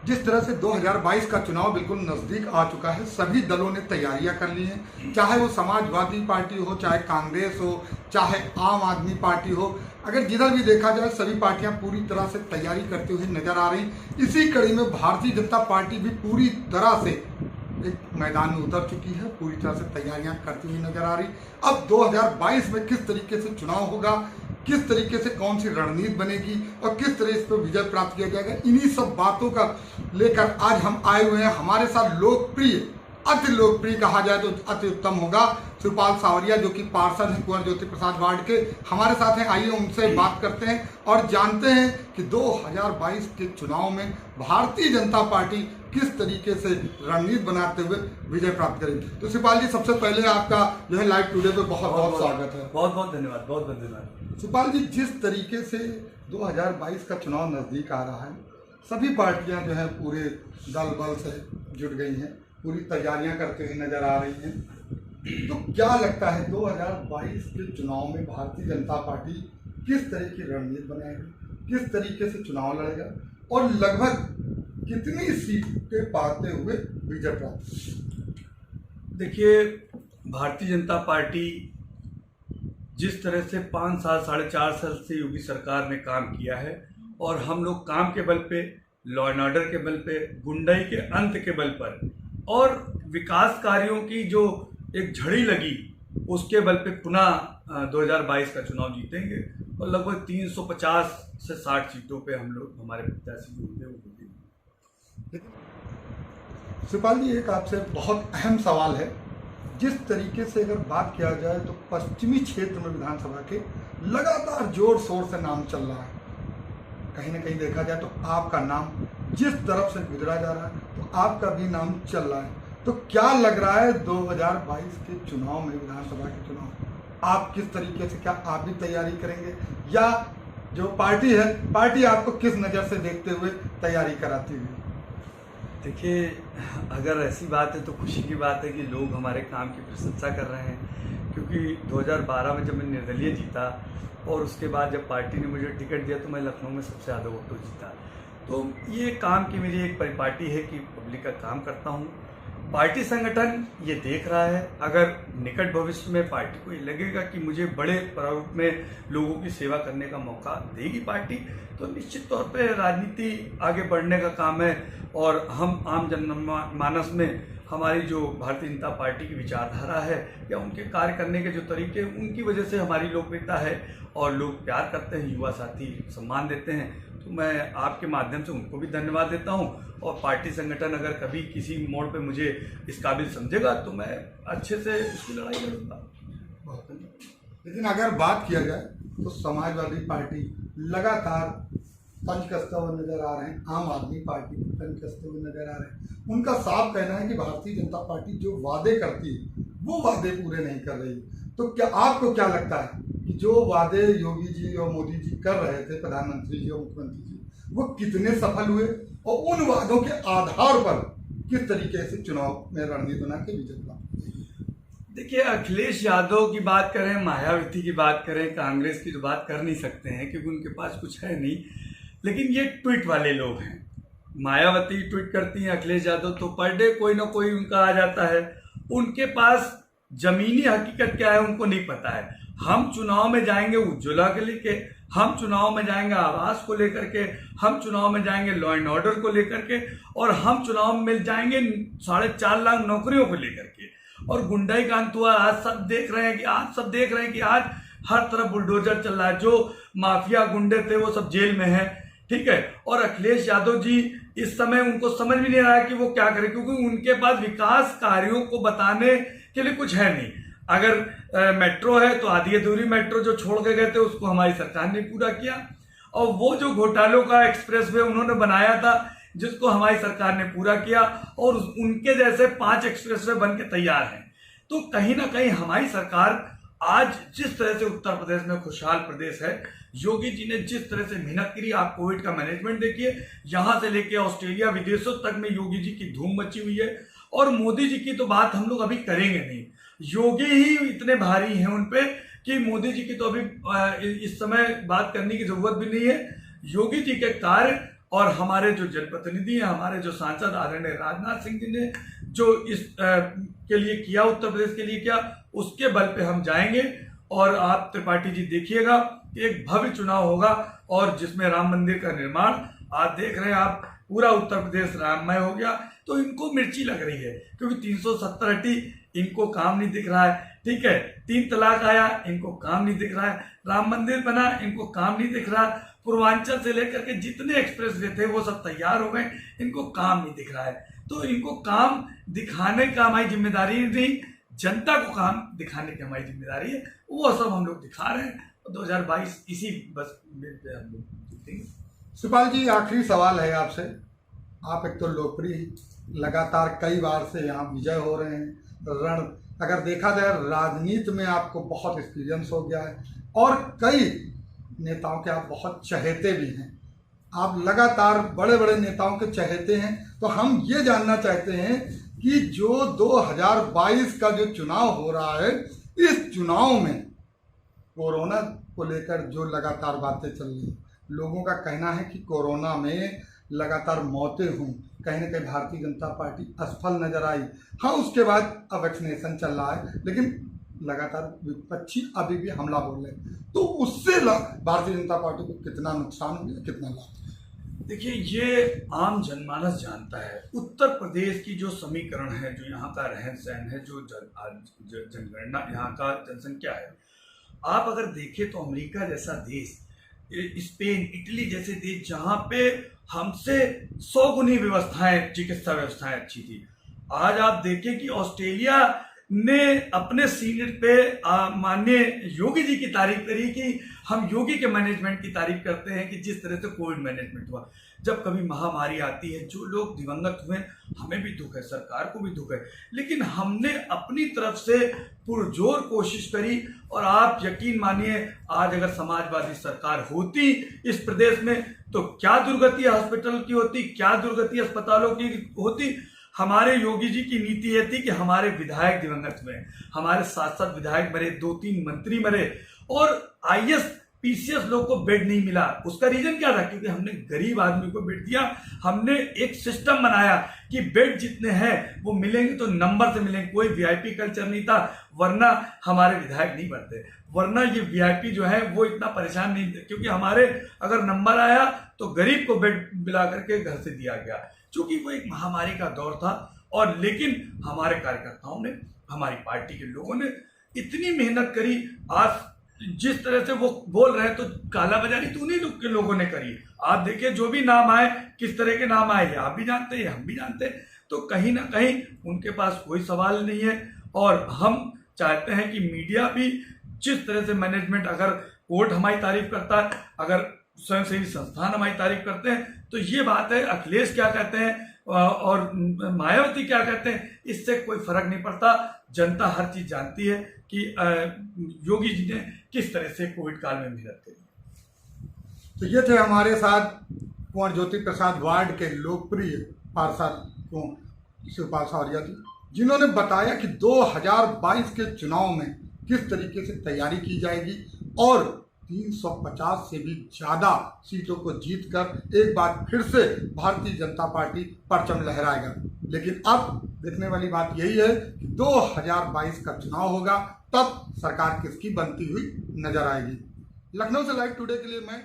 जिस तरह से 2022 का चुनाव बिल्कुल नजदीक आ चुका है, सभी दलों ने तैयारियां कर ली हैं, चाहे वो समाजवादी पार्टी हो, चाहे कांग्रेस हो, चाहे आम आदमी पार्टी हो। अगर जिधर भी देखा जाए सभी पार्टियां पूरी तरह से तैयारी करती हुई नजर आ रही। इसी कड़ी में भारतीय जनता पार्टी भी पूरी तरह से एक मैदान में उतर चुकी है, पूरी तरह से तैयारियां करती हुई नजर आ रही। अब 2022 में किस तरीके से चुनाव होगा, किस तरीके से कौन सी रणनीति बनेगी और किस तरह इस पर विजय प्राप्त किया जाएगा, इन्हीं सब बातों का लेकर आज हम आए हुए हैं। हमारे साथ लोकप्रिय, अति लोकप्रिय कहा जाए तो अति उत्तम होगा, शिवपाल सावरिया जो कि पार्षद हैं कुंवर ज्योति प्रसाद वार्ड के, हमारे साथ हैं। आइए उनसे बात करते हैं और जानते हैं कि 2022 के चुनाव में भारतीय जनता पार्टी किस तरीके से रणनीति बनाते हुए विजय प्राप्त करेगी। तो शिवपाल जी, सबसे पहले आपका जो है लाइव टुडे पे बहुत बहुत स्वागत है। बहुत बहुत धन्यवाद, बहुत बहुत धन्यवाद। शिवपाल जी, जिस तरीके से 2022 का चुनाव नजदीक आ रहा है, सभी पार्टियां जो है पूरे दल बल से जुट गई हैं, पूरी तैयारियां करते हुए नजर आ रही हैं। तो क्या लगता है 2022 के चुनाव में भारतीय जनता पार्टी किस तरह की रणनीति बनाएगी, किस तरीके से चुनाव लड़ेगा और लगभग कितनी सीटें पाते हुए विजय प्राप्त? देखिए, भारतीय जनता पार्टी जिस तरह से 5 साल 4.5 साल से योगी सरकार ने काम किया है और हम लोग काम के बल पे, लॉ एंड ऑर्डर के बल पे, गुंडाई के अंत के बल पर और विकास कार्यों की जो एक झड़ी लगी उसके बल पे पुनः 2022 का चुनाव जीतेंगे और लगभग 350 से 60 सीटों पे हम लोग, हमारे प्रत्याशी जो होंगे वो जीतेंगे। शिवपाल जी, एक आपसे बहुत अहम सवाल है। जिस तरीके से अगर बात किया जाए तो पश्चिमी क्षेत्र में विधानसभा के लगातार जोर शोर से नाम चल रहा है, कहीं ना कहीं देखा जाए तो आपका नाम जिस तरफ से गुजरा जा रहा है तो आपका भी नाम चल रहा है। तो क्या लग रहा है 2022 के चुनाव में, विधानसभा के चुनाव आप किस तरीके से, क्या आप भी तैयारी करेंगे या जो पार्टी है, पार्टी आपको किस नज़र से देखते हुए तैयारी कराती हुई? देखिए, अगर ऐसी बात है तो खुशी की बात है कि लोग हमारे काम की प्रशंसा कर रहे हैं, क्योंकि 2012 में जब मैं निर्दलीय जीता और उसके बाद जब पार्टी ने मुझे टिकट दिया तो मैं लखनऊ में सबसे ज़्यादा वोटों जीता। तो ये काम की मेरी एक परिपाटी है कि पब्लिक का काम करता हूँ। पार्टी संगठन ये देख रहा है, अगर निकट भविष्य में पार्टी को ये लगेगा कि मुझे बड़े प्रारूप में लोगों की सेवा करने का मौका देगी पार्टी, तो निश्चित तौर पे राजनीति आगे बढ़ने का काम है और हम आम जनमानस में हमारी जो भारतीय जनता पार्टी की विचारधारा है या उनके कार्य करने के जो तरीके, उनकी वजह से हमारी लोकप्रियता है और लोग प्यार करते हैं, युवा साथी सम्मान देते हैं। तो मैं आपके माध्यम से उनको भी धन्यवाद देता हूं और पार्टी संगठन अगर कभी किसी मोड़ पे मुझे इस काबिल समझेगा तो मैं अच्छे से उसकी लड़ाई लड़ूंगा। लेकिन अगर बात किया जाए तो समाजवादी पार्टी लगातार तंज कसते हुए नजर आ रहे हैं, आम आदमी पार्टी तंज कसते हुए नजर आ रहे हैं। उनका साफ कहना है कि भारतीय जनता पार्टी जो वादे करती है वो वादे पूरे नहीं कर रही। तो क्या आपको क्या लगता है कि जो वादे योगी जी और मोदी जी कर रहे थे, प्रधानमंत्री जी और मुख्यमंत्री जी, वो कितने सफल हुए और उन वादों के आधार पर किस तरीके से चुनाव में रणनीति बना के विजय प्राप्त? देखिए, अखिलेश यादव की बात करें, मायावती की बात करें, कांग्रेस की तो बात कर नहीं सकते हैं क्योंकि उनके पास कुछ है नहीं, लेकिन ये ट्वीट वाले लोग हैं। मायावती ट्वीट करती हैं, अखिलेश यादव तो पर डे कोई ना कोई उनका आ जाता है। उनके पास जमीनी हकीकत क्या है उनको नहीं पता है। हम चुनाव में जाएंगे उज्ज्वला के लेके, हम चुनाव में जाएंगे आवास को लेकर के, हम चुनाव में जाएंगे लॉ एंड ऑर्डर को लेकर के और हम चुनाव में जाएंगे 4.5 लाख नौकरियों को लेकर के। और गुंडाई का अंत हुआ, आज सब देख रहे हैं कि आज हर तरफ बुलडोजर चल रहा है। जो माफिया गुंडे थे वो सब जेल में हैं, ठीक है। और अखिलेश यादव जी इस समय उनको समझ भी नहीं रहा है कि वो क्या करें, क्योंकि उनके पास विकास कार्यों को बताने के लिए कुछ है नहीं। अगर मेट्रो है तो आधी अधूरी मेट्रो जो छोड़ के गए थे उसको हमारी सरकार ने पूरा किया, और वो जो घोटालों का एक्सप्रेसवे उन्होंने बनाया था जिसको हमारी सरकार ने पूरा किया, और उनके जैसे 5 एक्सप्रेसवे बन के तैयार हैं। तो कहीं ना कहीं हमारी सरकार आज जिस तरह से उत्तर प्रदेश में खुशहाल प्रदेश है, योगी जी ने जिस तरह से मेहनत करी, आप कोविड का मैनेजमेंट देखिए, यहां से लेके ऑस्ट्रेलिया विदेशों तक में योगी जी की धूम मची हुई है। और मोदी जी की तो बात हम लोग अभी करेंगे नहीं, योगी ही इतने भारी हैं उनपे कि मोदी जी की तो अभी इस समय बात करने की जरूरत भी नहीं है। योगी जी के कार्य और हमारे जो जनप्रतिनिधि हैं, हमारे जो सांसद आदरणीय राजनाथ सिंह जी ने जो इस के लिए किया, उत्तर प्रदेश के लिए किया, उसके बल पे हम जाएंगे। और आप त्रिपाठी जी देखिएगा, एक भव्य चुनाव होगा और जिसमें राम मंदिर का निर्माण, आप देख रहे हैं, आप पूरा उत्तर प्रदेश राममय हो गया। तो इनको मिर्ची लग रही है, क्योंकि 370 हटी, इनको काम नहीं दिख रहा है, ठीक है। 3 तलाक आया, इनको काम नहीं दिख रहा है। राम मंदिर बना, इनको काम नहीं दिख रहा। पूर्वांचल से लेकर के जितने एक्सप्रेसवे थे वो सब तैयार हो गए, इनको काम नहीं दिख रहा है। तो इनको काम दिखाने का हमारी जिम्मेदारी नहीं, जनता को काम दिखाने की हमारी जिम्मेदारी है। वो सब हम लोग दिखा रहे हैं। 2022 इसी बस हम लोग जीतेंगे। शिवपाल जी, आखिरी सवाल है आपसे। आप एक तो लोकप्रिय, लगातार कई बार से यहाँ विजय हो रहे हैं। रण अगर देखा जाए, राजनीति में आपको बहुत एक्सपीरियंस हो गया है और कई नेताओं के आप बहुत चहेते भी हैं। आप लगातार बड़े बड़े नेताओं के चहेते हैं। तो हम ये जानना चाहते हैं कि जो 2022 का जो चुनाव हो रहा है, इस चुनाव में कोरोना को लेकर जो लगातार बातें चल रही हैं, लोगों का कहना है कि कोरोना में लगातार मौतें हुई, कहीं ना कहीं भारतीय जनता पार्टी असफल नजर आई। हाँ, उसके बाद अब वैक्सीनेशन चल रहा है, लेकिन लगातार विपक्षी अभी भी हमला बोल रहे हैं। तो उससे भारतीय जनता पार्टी को कितना नुकसान हो गया, कितना लाभ? देखिए, ये आम जनमानस जानता है। उत्तर प्रदेश की जो समीकरण है, जो यहाँ का रहन सहन है, जो जनगणना, यहाँ का जनसंख्या है, आप अगर देखें तो अमेरिका जैसा देश, स्पेन, इटली जैसे देश, जहाँ पे हमसे 100 गुनी व्यवस्थाएं, चिकित्सा व्यवस्थाएं अच्छी थी, आज आप देखें कि ऑस्ट्रेलिया ने अपने सीनेट पे माननीय योगी जी की तारीफ करी कि हम योगी के मैनेजमेंट की तारीफ करते हैं कि जिस तरह से कोविड मैनेजमेंट हुआ। जब कभी महामारी आती है, जो लोग दिवंगत हुए, हमें भी दुख है, सरकार को भी दुख है, लेकिन हमने अपनी तरफ से पुरजोर कोशिश करी। और आप यकीन मानिए, आज अगर समाजवादी सरकार होती इस प्रदेश में तो क्या दुर्गति हॉस्पिटल की होती, क्या दुर्गति अस्पतालों की होती। हमारे योगी जी की नीति ये थी कि हमारे विधायक दिवंगत हुए, हमारे 7 विधायक मरे, 2-3 मंत्री मरे, और IAS PCS लोग को बेड नहीं मिला। उसका रीजन क्या था? क्योंकि हमने गरीब आदमी को बेड दिया। हमने एक सिस्टम बनाया कि बेड जितने हैं वो मिलेंगे तो नंबर से मिलेंगे, कोई VIP कल्चर नहीं था, वरना हमारे विधायक नहीं बनते। वरना ये VIP जो है वो इतना परेशान नहीं थे, क्योंकि हमारे अगर नंबर आया तो गरीब को बेड मिला करके घर से दिया गया, क्योंकि वो एक महामारी का दौर था। और लेकिन हमारे कार्यकर्ताओं ने, हमारी पार्टी के लोगों ने इतनी मेहनत करी। आज जिस तरह से वो बोल रहे हैं, तो कालाबाजारी तो उन्हीं के लोगों ने करी। आप देखिए, जो भी नाम आए, किस तरह के नाम आए, आप भी जानते हैं, हम भी जानते हैं। तो कहीं ना कहीं उनके पास कोई सवाल नहीं है। और हम चाहते हैं कि मीडिया भी जिस तरह से मैनेजमेंट, अगर कोर्ट हमारी तारीफ करता है, अगर स्वयंसेवी संस्थान हमारी तारीफ करते हैं, तो ये बात है, अखिलेश क्या कहते हैं और मायावती क्या कहते हैं, इससे कोई फर्क नहीं पड़ता। जनता हर चीज जानती है कि योगी जी ने किस तरह से कोविड काल में मेहनत करी। तो ये थे हमारे साथ कुंवर ज्योति प्रसाद वार्ड के लोकप्रिय पार्षद शिवपाल सौरिया जी, जिन्होंने बताया कि 2022 के चुनाव में किस तरीके से तैयारी की जाएगी और 350 से भी ज़्यादा सीटों को जीतकर एक बार फिर से भारतीय जनता पार्टी परचम लहराएगा। लेकिन अब देखने वाली बात यही है कि 2022 का चुनाव होगा, तब सरकार किसकी बनती हुई नजर आएगी। लखनऊ से लाइव टुडे के लिए मैं